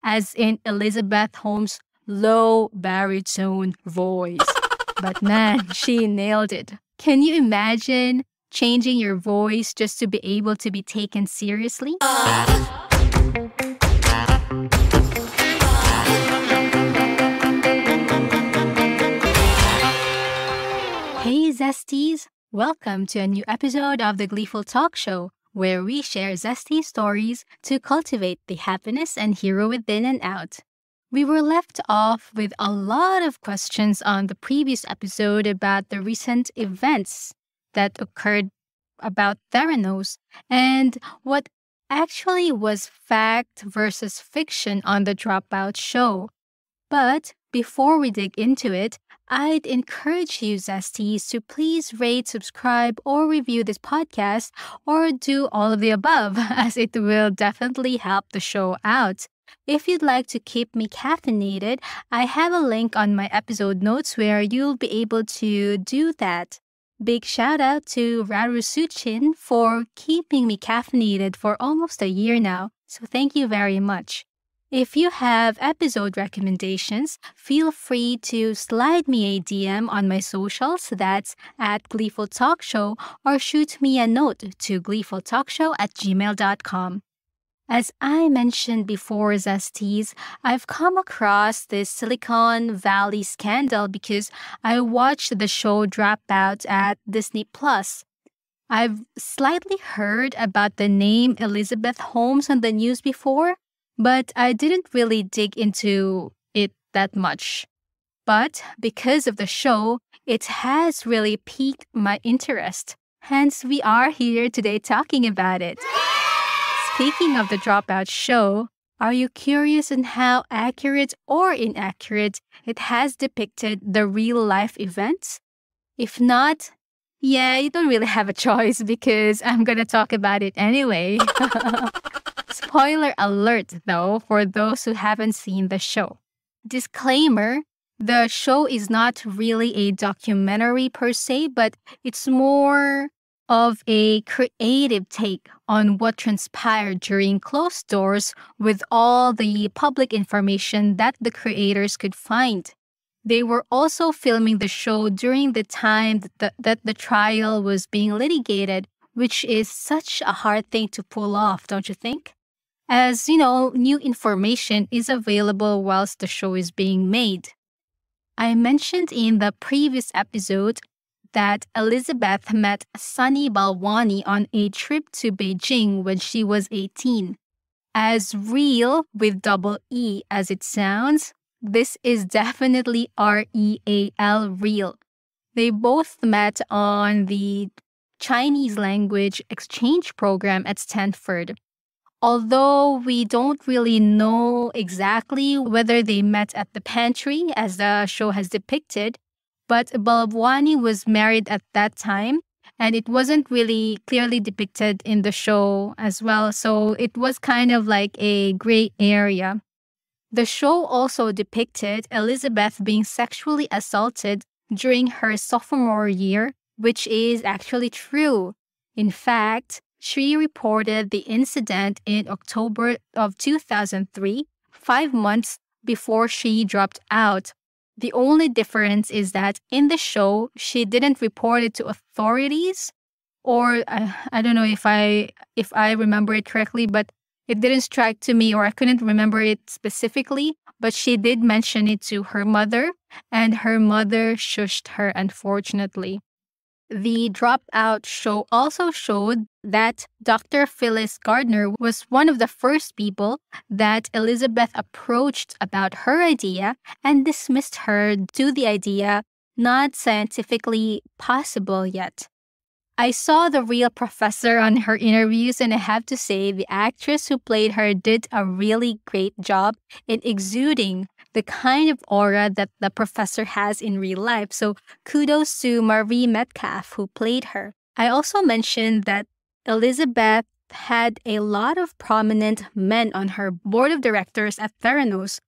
as in Elizabeth Holmes' low baritone voice. But man, she nailed it. Can you imagine changing your voice just to be able to be taken seriously? Hey Zesties! Welcome to a new episode of the Gleeful Talkshow, where we share zesty stories to cultivate the happiness and hero within and out. We were left off with a lot of questions on the previous episode about the recent events that occurred about Theranos and what actually was fact versus fiction on the Dropout show. But before we dig into it, I'd encourage you, Zesties, to please rate, subscribe, or review this podcast, or do all of the above, as it will definitely help the show out. If you'd like to keep me caffeinated, I have a link on my episode notes where you'll be able to do that. Big shout out to Rarusuchin for keeping me caffeinated for almost a year now, so thank you very much. If you have episode recommendations, feel free to slide me a DM on my socials, that's at Gleeful Talkshow, or shoot me a note to gleefultalkshow@gmail.com. As I mentioned before, Zesties, I've come across this Silicon Valley scandal because I watched the show Dropout at Disney+. I've slightly heard about the name Elizabeth Holmes on the news before, but I didn't really dig into it that much. But because of the show, it has really piqued my interest. Hence, we are here today talking about it. Speaking of the Dropout show, are you curious on how accurate or inaccurate it has depicted the real-life events? If not, yeah, you don't really have a choice because I'm going to talk about it anyway. Spoiler alert, though, for those who haven't seen the show. Disclaimer, the show is not really a documentary per se, but it's more of a creative take on what transpired during closed doors with all the public information that the creators could find. They were also filming the show during the time that the trial was being litigated, which is such a hard thing to pull off, don't you think? As you know, new information is available whilst the show is being made. I mentioned in the previous episode that Elizabeth met Sunny Balwani on a trip to Beijing when she was 18. As real with double E as it sounds, this is definitely REAL real. They both met on the Chinese language exchange program at Stanford. Although we don't really know exactly whether they met at the pantry as the show has depicted, but Balwani was married at that time, and it wasn't really clearly depicted in the show as well, so it was kind of like a gray area. The show also depicted Elizabeth being sexually assaulted during her sophomore year, which is actually true. In fact, she reported the incident in October of 2003, 5 months before she dropped out. The only difference is that in the show, she didn't report it to authorities, or I don't know if I remember it correctly, but it didn't strike to me, or I couldn't remember it specifically, but she did mention it to her mother, and her mother shushed her, unfortunately. The Dropout show also showed that Dr. Phyllis Gardner was one of the first people that Elizabeth approached about her idea and dismissed her due to the idea not scientifically possible yet. I saw the real professor on her interviews, and I have to say the actress who played her did a really great job in exuding the kind of aura that the professor has in real life. So kudos to Marie Metcalf who played her. I also mentioned that Elizabeth had a lot of prominent men on her board of directors at Theranos.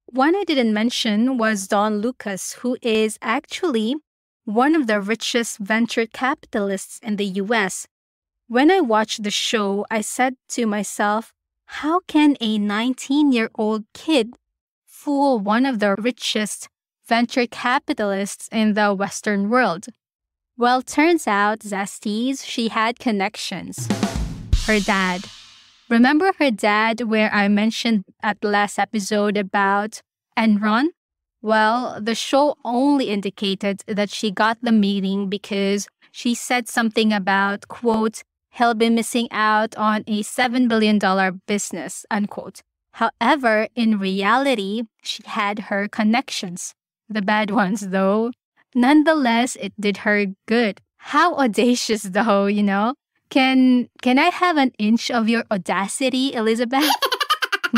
One I didn't mention was Don Lucas, who is actually one of the richest venture capitalists in the US. When I watched the show, I said to myself, How can a 19-year-old kid fool one of the richest venture capitalists in the Western world? Well, turns out, Zesties, she had connections. Her dad. Remember her dad where I mentioned at the last episode about Enron? Well, the show only indicated that she got the meeting because she said something about, quote, he'll be missing out on a $7 billion business, unquote. However, in reality, she had her connections. The bad ones, though. Nonetheless, it did her good. How audacious, though, you know? Can I have an inch of your audacity, Elizabeth?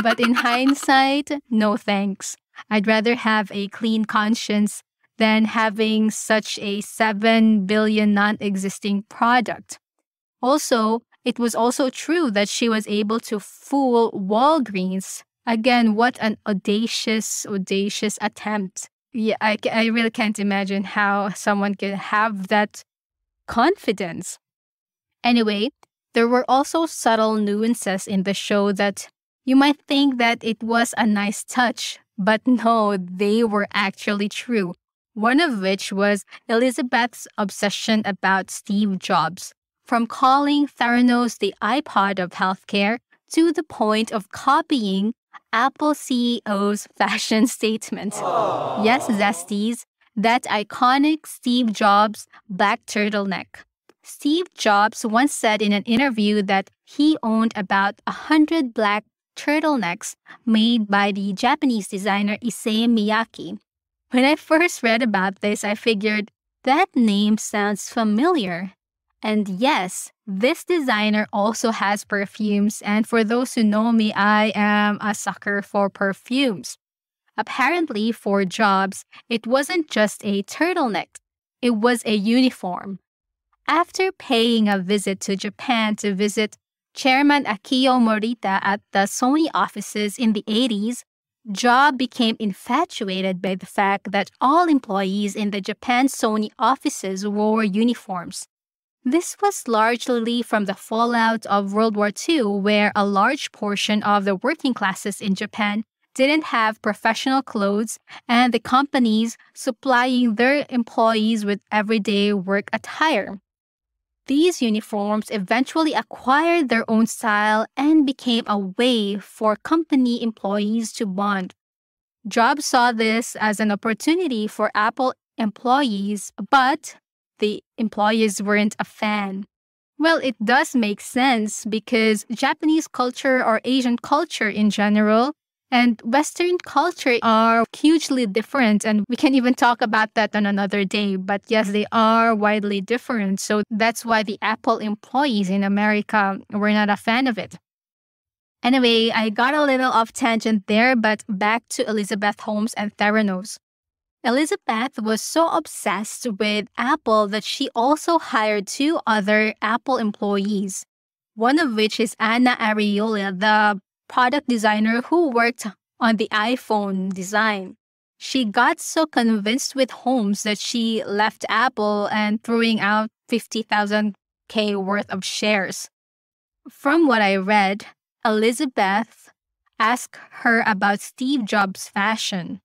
But in hindsight, no thanks. I'd rather have a clean conscience than having such a 7 billion non-existing product. Also, it was also true that she was able to fool Walgreens. Again, what an audacious attempt. Yeah, I really can't imagine how someone can have that confidence. Anyway, there were also subtle nuances in the show that you might think that it was a nice touch, but no, they were actually true. One of which was Elizabeth's obsession about Steve Jobs, from calling Theranos the iPod of healthcare to the point of copying Apple CEO's fashion statement. Yes, Zesties, that iconic Steve Jobs black turtleneck. Steve Jobs once said in an interview that he owned about 100 black turtlenecks made by the Japanese designer Issei Miyake. When I first read about this, I figured that name sounds familiar. And yes, this designer also has perfumes, and for those who know me, I am a sucker for perfumes. Apparently, for Jobs, it wasn't just a turtleneck, it was a uniform. After paying a visit to Japan to visit Chairman Akio Morita at the Sony offices in the 80s, Jobs became infatuated by the fact that all employees in the Japan Sony offices wore uniforms. This was largely from the fallout of World War II, where a large portion of the working classes in Japan didn't have professional clothes, and the companies supplying their employees with everyday work attire. These uniforms eventually acquired their own style and became a way for company employees to bond. Jobs saw this as an opportunity for Apple employees, but the employees weren't a fan. Well, it does make sense because Japanese culture or Asian culture in general and Western culture are hugely different, and we can even talk about that on another day. But yes, they are widely different. So that's why the Apple employees in America were not a fan of it. Anyway, I got a little off tangent there, but back to Elizabeth Holmes and Theranos. Elizabeth was so obsessed with Apple that she also hired 2 other Apple employees, one of which is Anna Ariola, the product designer who worked on the iPhone design. She got so convinced with Holmes that she left Apple and throwing out 50,000 K worth of shares. From what I read, Elizabeth asked her about Steve Jobs' fashion.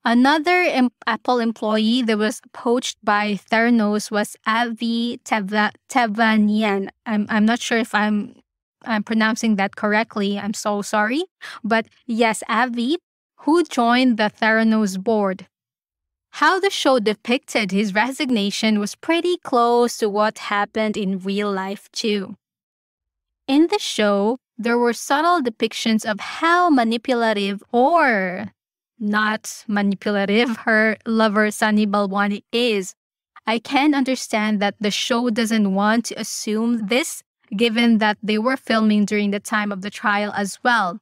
Another Apple employee that was poached by Theranos was Avi Tevanian. I'm not sure if I'm pronouncing that correctly. I'm so sorry. But yes, Avi, who joined the Theranos board. How the show depicted his resignation was pretty close to what happened in real life too. In the show, there were subtle depictions of how manipulative or not manipulative her lover Sunny Balwani is. I can understand that the show doesn't want to assume this, given that they were filming during the time of the trial as well.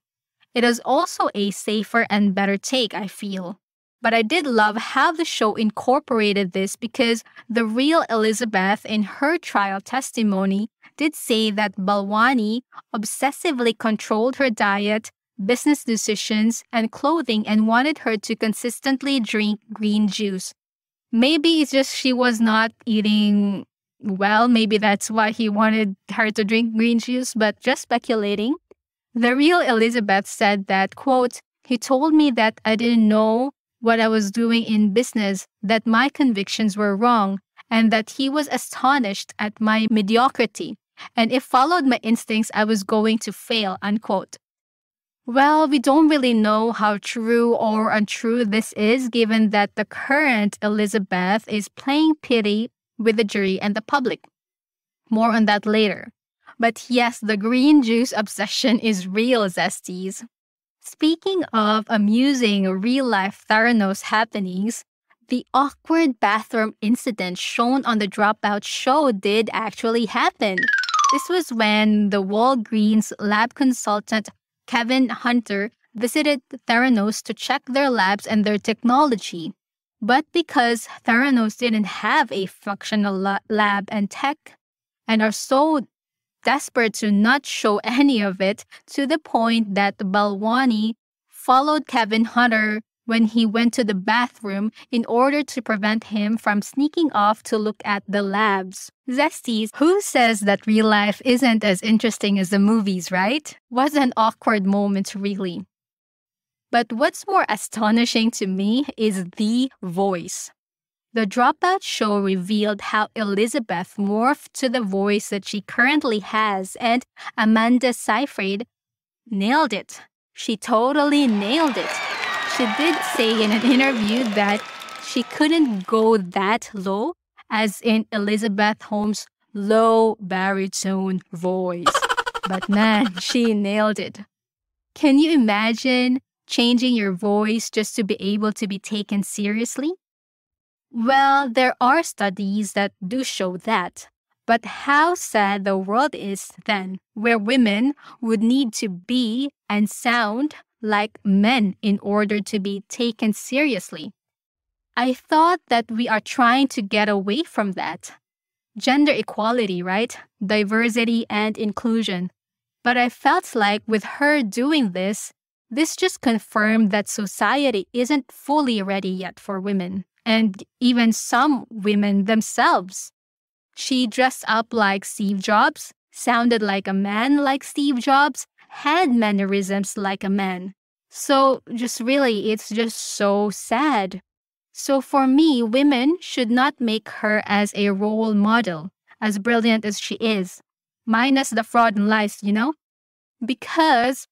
It is also a safer and better take, I feel. But I did love how the show incorporated this because the real Elizabeth in her trial testimony did say that Balwani obsessively controlled her diet, business decisions, and clothing and wanted her to consistently drink green juice. Maybe it's just she was not eating well. Maybe that's why he wanted her to drink green juice, but just speculating. The real Elizabeth said that, quote, he told me that I didn't know what I was doing in business, that my convictions were wrong, and that he was astonished at my mediocrity. And if followed my instincts, I was going to fail, unquote. Well, we don't really know how true or untrue this is, given that the current Elizabeth is playing pity with the jury and the public. More on that later. But yes, the green juice obsession is real, Zesties. Speaking of amusing real-life Theranos happenings, the awkward bathroom incident shown on the Dropout show did actually happen. This was when the Walgreens lab consultant Kevin Hunter visited Theranos to check their labs and their technology. But because Theranos didn't have a functional lab and tech, and are so desperate to not show any of it, to the point that Balwani followed Kevin Hunter when he went to the bathroom in order to prevent him from sneaking off to look at the labs. Zesties, who says that real life isn't as interesting as the movies, right? Was an awkward moment, really. But what's more astonishing to me is the voice. The Dropout show revealed how Elizabeth morphed to the voice that she currently has, and Amanda Seyfried nailed it. She totally nailed it. She did say in an interview that she couldn't go that low, as in Elizabeth Holmes' low baritone voice. But man, she nailed it. Can you imagine changing your voice just to be able to be taken seriously? Well, there are studies that do show that. But how sad the world is then, where women would need to be and sound like men in order to be taken seriously. I thought that we are trying to get away from that. Gender equality, right? Diversity and inclusion. But I felt like with her doing this just confirmed that society isn't fully ready yet for women, and even some women themselves. She dressed up like Steve Jobs, sounded like a man like Steve Jobs, had mannerisms like a man. So it's just so sad. So for me, women should not make her as a role model, as brilliant as she is, minus the fraud and lies, Because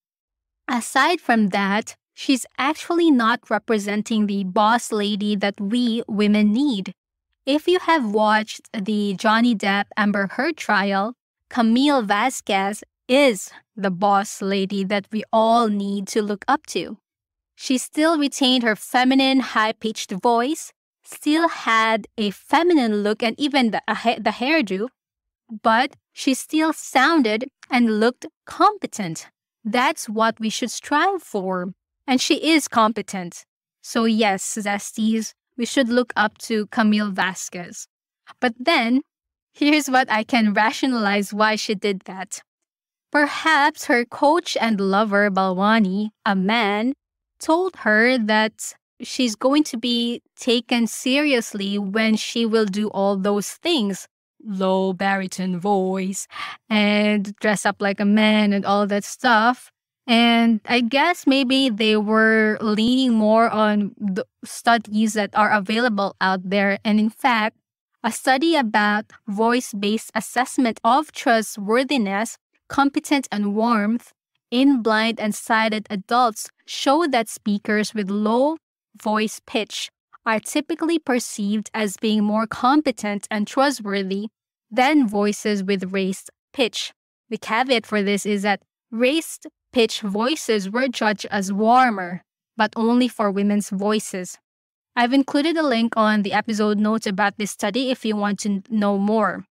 aside from that, she's actually not representing the boss lady that we women need. If you have watched the Johnny Depp Amber Heard trial, Camille Vasquez is the boss lady that we all need to look up to. She still retained her feminine, high-pitched voice, still had a feminine look and even the hairdo, but she still sounded and looked competent. That's what we should strive for. And she is competent. So yes, Zesties, we should look up to Camille Vasquez. But then, here's what I can rationalize why she did that. Perhaps her coach and lover, Balwani, a man, told her that she's going to be taken seriously when she will do all those things. Low baritone voice and dress up like a man and all that stuff. And I guess maybe they were leaning more on the studies that are available out there. And in fact, a study about voice-based assessment of trustworthiness, competence, and warmth in blind and sighted adults showed that speakers with low voice pitch are typically perceived as being more competent and trustworthy than voices with raised pitch. The caveat for this is that raised pitch voices were judged as warmer, but only for women's voices. I've included a link on the episode notes about this study if you want to know more.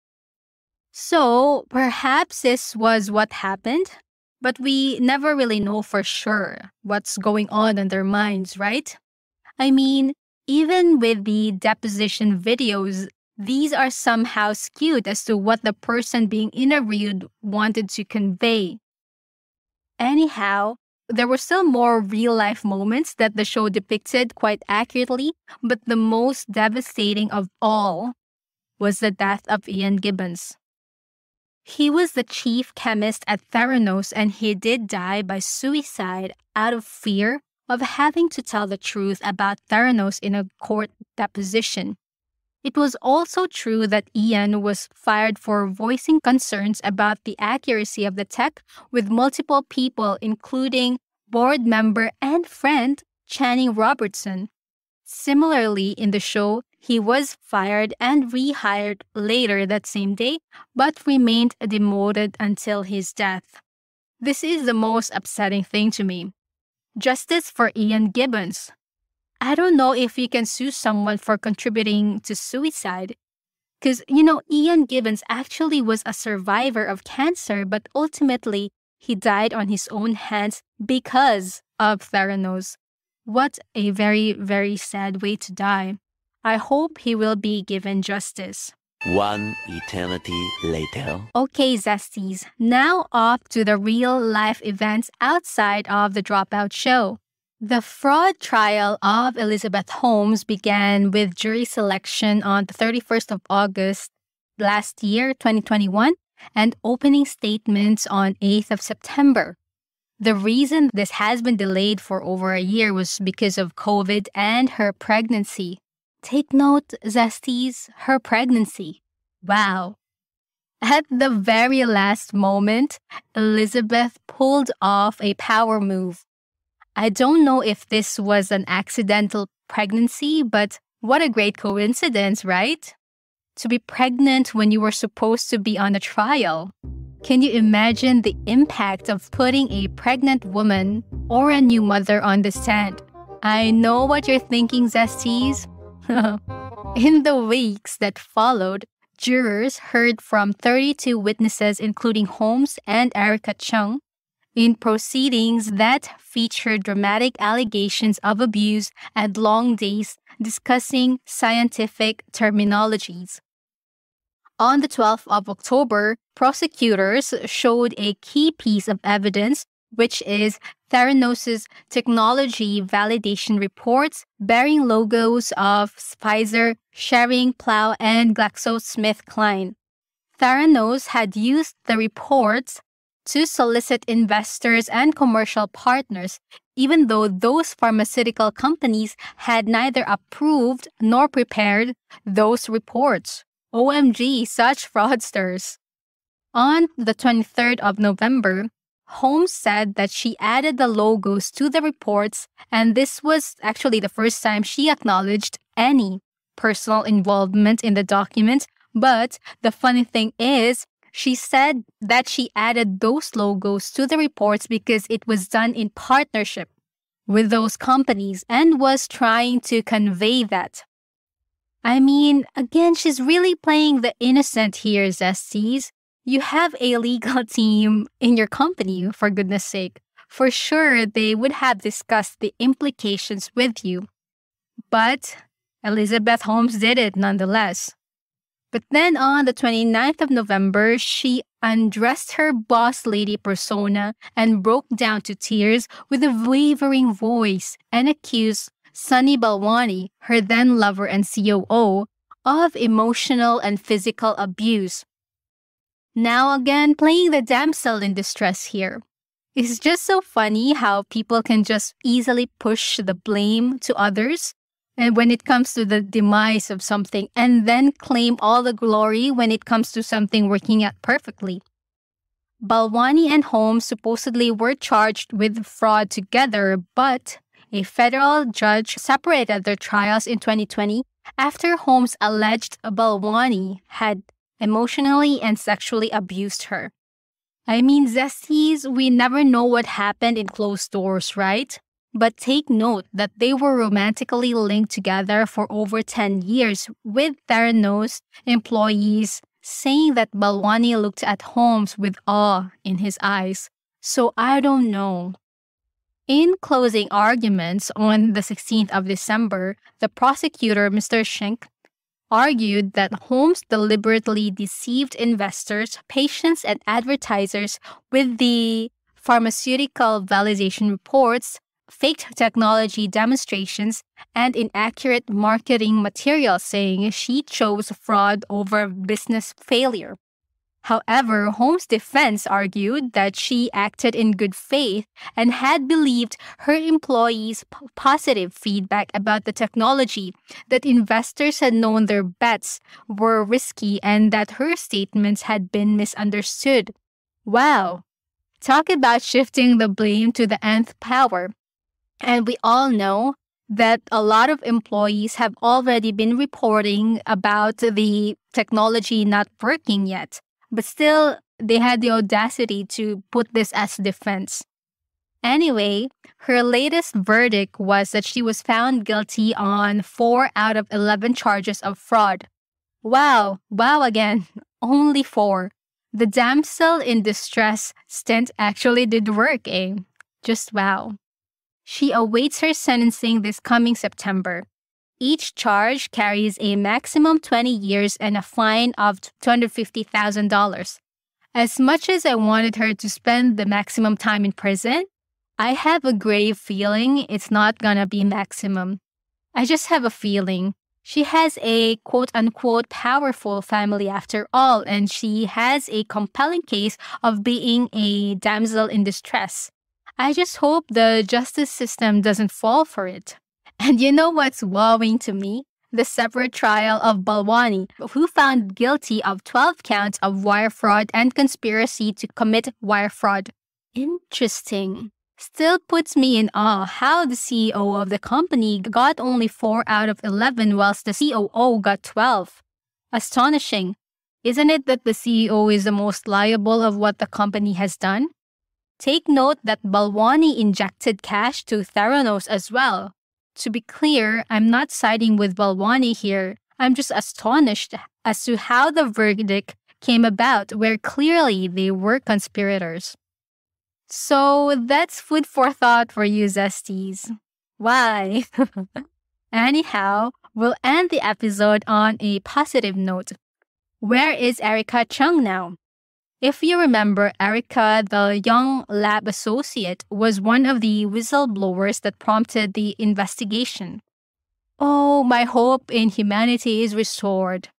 So, perhaps this was what happened, but we never really know for sure what's going on in their minds, right? I mean, even with the deposition videos, these are somehow skewed as to what the person being interviewed wanted to convey. Anyhow, there were still more real-life moments that the show depicted quite accurately, but the most devastating of all was the death of Ian Gibbons. He was the chief chemist at Theranos, and he did die by suicide out of fear of having to tell the truth about Theranos in a court deposition. It was also true that Ian was fired for voicing concerns about the accuracy of the tech with multiple people, including board member and friend Channing Robertson. Similarly, in the show, he was fired and rehired later that same day, but remained demoted until his death. This is the most upsetting thing to me. Justice for Ian Gibbons. I don't know if you can sue someone for contributing to suicide. Because, Ian Gibbons actually was a survivor of cancer, but ultimately, he died on his own hands because of Theranos. What a very, very sad way to die. I hope he will be given justice. One eternity later. Okay, Zesties, now off to the real-life events outside of the Dropout show. The fraud trial of Elizabeth Holmes began with jury selection on the 31st of August last year, 2021, and opening statements on 8th of September. The reason this has been delayed for over a year was because of COVID and her pregnancy. Take note, Zesties, her pregnancy. Wow. At the very last moment, Elizabeth pulled off a power move. I don't know if this was an accidental pregnancy, but what a great coincidence, right? To be pregnant when you were supposed to be on a trial. Can you imagine the impact of putting a pregnant woman or a new mother on the stand? I know what you're thinking, Zesties. In the weeks that followed, jurors heard from 32 witnesses, including Holmes and Erika Cheung, in proceedings that featured dramatic allegations of abuse and long days discussing scientific terminologies. On the 12th of October, prosecutors showed a key piece of evidence, which is Theranos' technology validation reports bearing logos of Pfizer, Schering, Plough, and GlaxoSmithKline. Theranos had used the reports to solicit investors and commercial partners, even though those pharmaceutical companies had neither approved nor prepared those reports. OMG, such fraudsters. On the 23rd of November, Holmes said that she added the logos to the reports, and this was actually the first time she acknowledged any personal involvement in the document. But the funny thing is, she said that she added those logos to the reports because it was done in partnership with those companies and was trying to convey that. I mean, again, she's really playing the innocent here, Zesties. You have a legal team in your company, for goodness sake. For sure, they would have discussed the implications with you. But Elizabeth Holmes did it nonetheless. But then on the 29th of November, she undressed her boss lady persona and broke down to tears with a wavering voice and accused Sunny Balwani, her then lover and COO, of emotional and physical abuse. Now again, playing the damsel in distress here. It's just so funny how people can just easily push the blame to others and when it comes to the demise of something, and then claim all the glory when it comes to something working out perfectly. Balwani and Holmes supposedly were charged with fraud together, but a federal judge separated their trials in 2020 after Holmes alleged Balwani had emotionally and sexually abused her. I mean, Zesties, we never know what happened in closed doors, right? But take note that they were romantically linked together for over 10 years, with Theranos employees saying that Balwani looked at Holmes with awe in his eyes. So I don't know. In closing arguments on the 16th of December, the prosecutor, Mr. Cheung, argued that Holmes deliberately deceived investors, patients, and advertisers with the pharmaceutical validation reports, faked technology demonstrations, and inaccurate marketing material, saying she chose fraud over business failure. However, Holmes' defense argued that she acted in good faith and had believed her employees' positive feedback about the technology, that investors had known their bets were risky, and that her statements had been misunderstood. Wow! Talk about shifting the blame to the nth power. And we all know that a lot of employees have already been reporting about the technology not working yet. But still, they had the audacity to put this as defense. Anyway, her latest verdict was that she was found guilty on 4 out of 11 charges of fraud. Wow again, only 4. The damsel in distress stint actually did work, eh? Just wow. She awaits her sentencing this coming September. Each charge carries a maximum 20 years and a fine of $250,000. As much as I wanted her to spend the maximum time in prison, I have a grave feeling it's not gonna be maximum. I just have a feeling. She has a quote-unquote powerful family after all, and she has a compelling case of being a damsel in distress. I just hope the justice system doesn't fall for it. And you know what's wowing to me? The separate trial of Balwani, who found guilty of 12 counts of wire fraud and conspiracy to commit wire fraud. Interesting. Still puts me in awe how the CEO of the company got only 4 out of 11 whilst the COO got 12. Astonishing. Isn't it that the CEO is the most liable of what the company has done? Take note that Balwani injected cash to Theranos as well. To be clear, I'm not siding with Balwani here. I'm just astonished as to how the verdict came about, where clearly they were conspirators. So that's food for thought for you, Zesties. Why? Anyhow, we'll end the episode on a positive note. Where is Erika Chung now? If you remember, Erika, the young lab associate, was one of the whistleblowers that prompted the investigation. Oh, my hope in humanity is restored.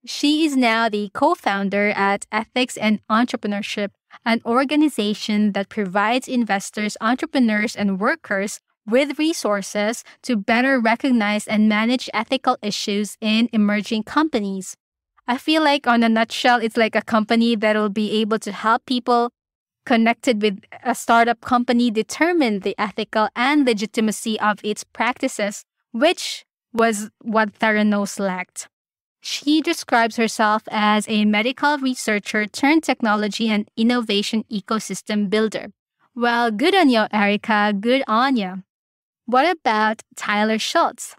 She is now the co-founder at Ethics and Entrepreneurship, an organization that provides investors, entrepreneurs, and workers with resources to better recognize and manage ethical issues in emerging companies. I feel like, on a nutshell, it's like a company that will be able to help people connected with a startup company determine the ethical and legitimacy of its practices, which was what Theranos lacked. She describes herself as a medical researcher turned technology and innovation ecosystem builder. Well, good on you, Erika. Good on you. What about Tyler Schultz?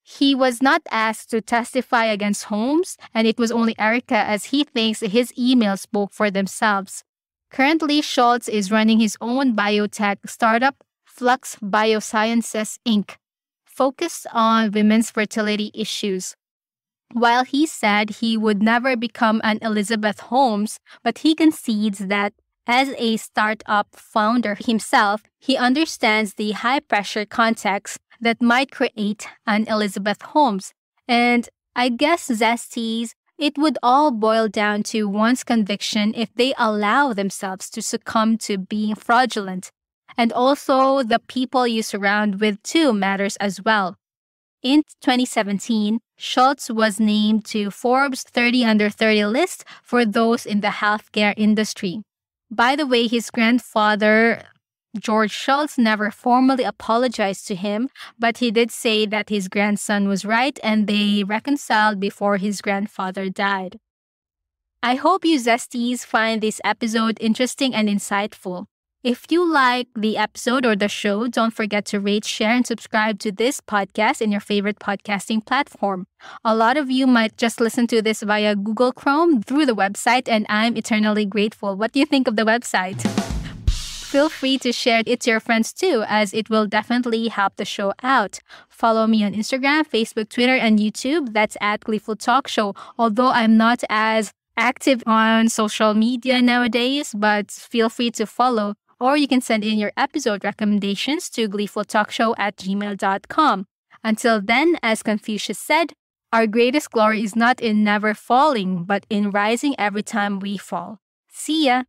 He was not asked to testify against Holmes, and it was only Erika as he thinks his emails spoke for themselves. Currently, Schultz is running his own biotech startup, Flux Biosciences, Inc., focused on women's fertility issues. While he said he would never become an Elizabeth Holmes, but he concedes that as a startup founder himself, he understands the high-pressure context that might create an Elizabeth Holmes. And I guess, Zesties, it would all boil down to one's conviction if they allow themselves to succumb to being fraudulent. And also, the people you surround with too matters as well. In 2017, Schultz was named to Forbes 30 Under 30 list for those in the healthcare industry. By the way, his grandfather, George Schultz, never formally apologized to him, but he did say that his grandson was right and they reconciled before his grandfather died. I hope you Zesties find this episode interesting and insightful. If you like the episode or the show, don't forget to rate, share, and subscribe to this podcast in your favorite podcasting platform. A lot of you might just listen to this via Google Chrome through the website, and I'm eternally grateful. What do you think of the website? Feel free to share it to your friends too, as it will definitely help the show out. Follow me on Instagram, Facebook, Twitter, and YouTube. That's at Gleeful Talkshow. Although I'm not as active on social media nowadays, but feel free to follow. Or you can send in your episode recommendations to gleefultalkshow@gmail.com. Until then, as Confucius said, Our greatest glory is not in never falling, but in rising every time we fall. See ya!